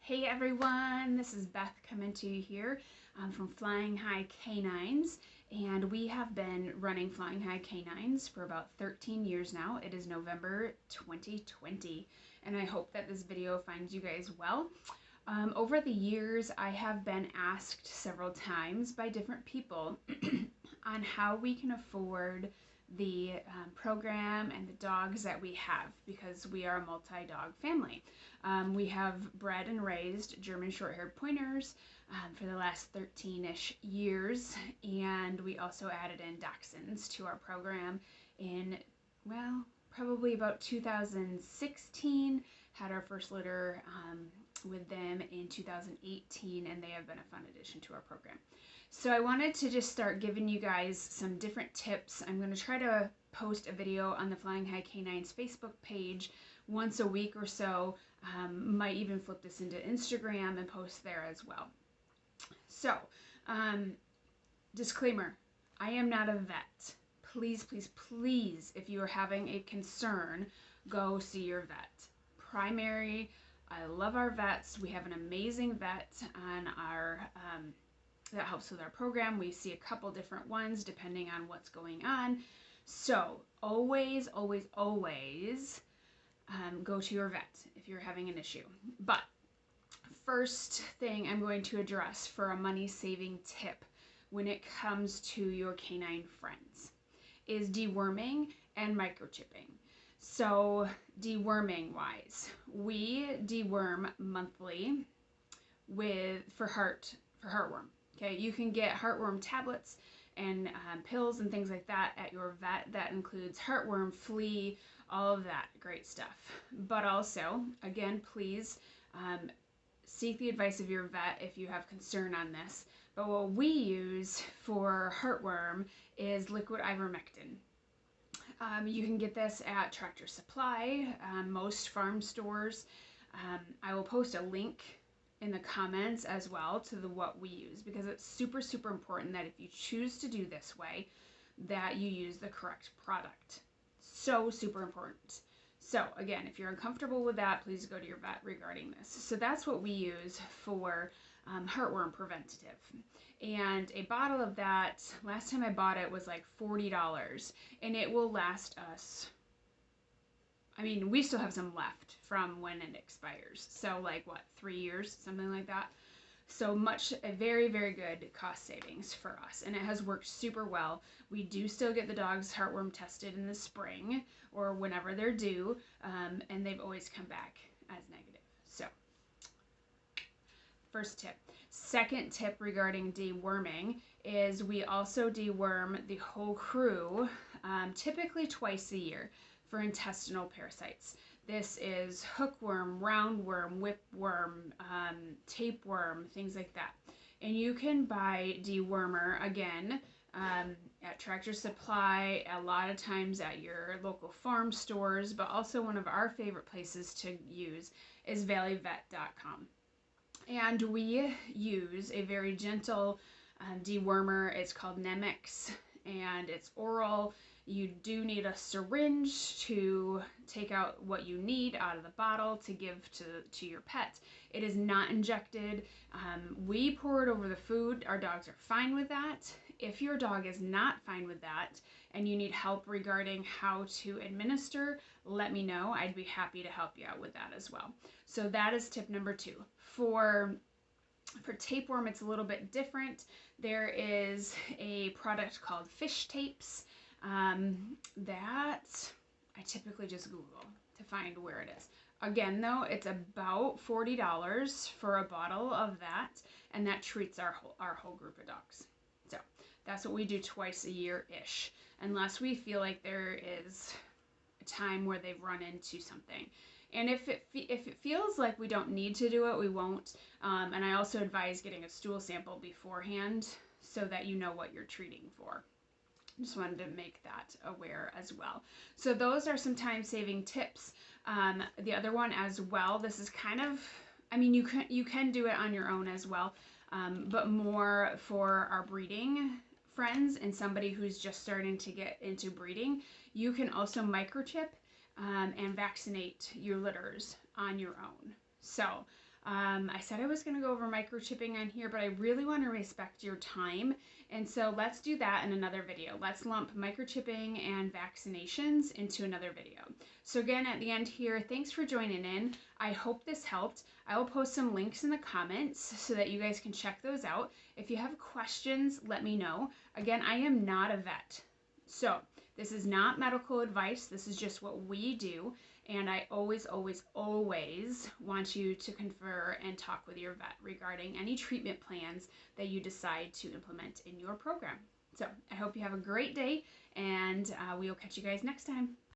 Hey everyone, this is Beth coming to you here from Flying High Canines, and we have been running Flying High Canines for about 13 years now. It is November 2020, and I hope that this video finds you guys well. Over the years, I have been asked several times by different people on how we can afford the program and the dogs that we have, because we are a multi-dog family. We have bred and raised German short-haired pointers for the last 13-ish years, and we also added in dachshunds to our program in, well, probably about 2016, had our first litter with them in 2018, and they have been a fun addition to our program. So I wanted to just start giving you guys some different tips. I'm going to try to post a video on the Flying High Canines Facebook page once a week or so. Might even flip this into Instagram and post there as well. So, disclaimer, I am not a vet. Please, please, please, if you are having a concern, go see your vet. Primary, I love our vets. We have an amazing vet on our that helps with our program. We see a couple different ones depending on what's going on. So always, always, always go to your vet if you're having an issue. But first thing I'm going to address for a money-saving tip when it comes to your canine friends is deworming and microchipping. So deworming wise, we deworm monthly for heartworm. Okay, you can get heartworm tablets and pills and things like that at your vet. That includes heartworm, flea, all of that great stuff. But also, again, please seek the advice of your vet if you have concern on this. But what we use for heartworm is liquid ivermectin. You can get this at Tractor Supply, most farm stores. I will post a link in the comments as well to what we use, because it's super, super important that if you choose to do this way, that you use the correct product. So super important. So again, if you're uncomfortable with that, please go to your vet regarding this. So that's what we use for heartworm preventative. And a bottle of that, last time I bought it, was like $40, and it will last us, I mean, we still have some left from when it expires. So like what, 3 years, something like that. So a very, very good cost savings for us. And it has worked super well. We do still get the dogs heartworm tested in the spring or whenever they're due. And they've always come back as negative. So first tip. Second tip regarding deworming is we also deworm the whole crew typically twice a year for intestinal parasites. This is hookworm, roundworm, whipworm, tapeworm, things like that. And you can buy dewormer, again, at Tractor Supply, a lot of times at your local farm stores, but also one of our favorite places to use is valleyvet.com. And we use a very gentle dewormer. It's called Nemex, and it's oral. You do need a syringe to take out what you need out of the bottle to give to your pet. It is not injected. We pour it over the food. Our dogs are fine with that. If your dog is not fine with that and you need help regarding how to administer, let me know. I'd be happy to help you out with that as well. So that is tip number 2. For tapeworm, it's a little bit different. There is a product called fish tapes that I typically just Google to find where it is. Again, though, it's about $40 for a bottle of that, and that treats our whole group of dogs. So that's what we do twice a year-ish, unless we feel like there is a time where they've run into something. And if it feels like we don't need to do it, we won't. And I also advise getting a stool sample beforehand so that you know what you're treating for. Just wanted to make that aware as well. So those are some time-saving tips. The other one as well, this is kind of, I mean, you can do it on your own as well, but more for our breeding friends and somebody who's just starting to get into breeding. You can also microchip and vaccinate your litters on your own. So I said I was going to go over microchipping on here, but I really want to respect your time. And so let's do that in another video. Let's lump microchipping and vaccinations into another video. So again, at the end here, thanks for joining in. I hope this helped. I will post some links in the comments so that you guys can check those out. If you have questions, let me know. Again, I am not a vet. So this is not medical advice. This is just what we do. And I always, always, always want you to confer and talk with your vet regarding any treatment plans that you decide to implement in your program. So I hope you have a great day, and we will catch you guys next time.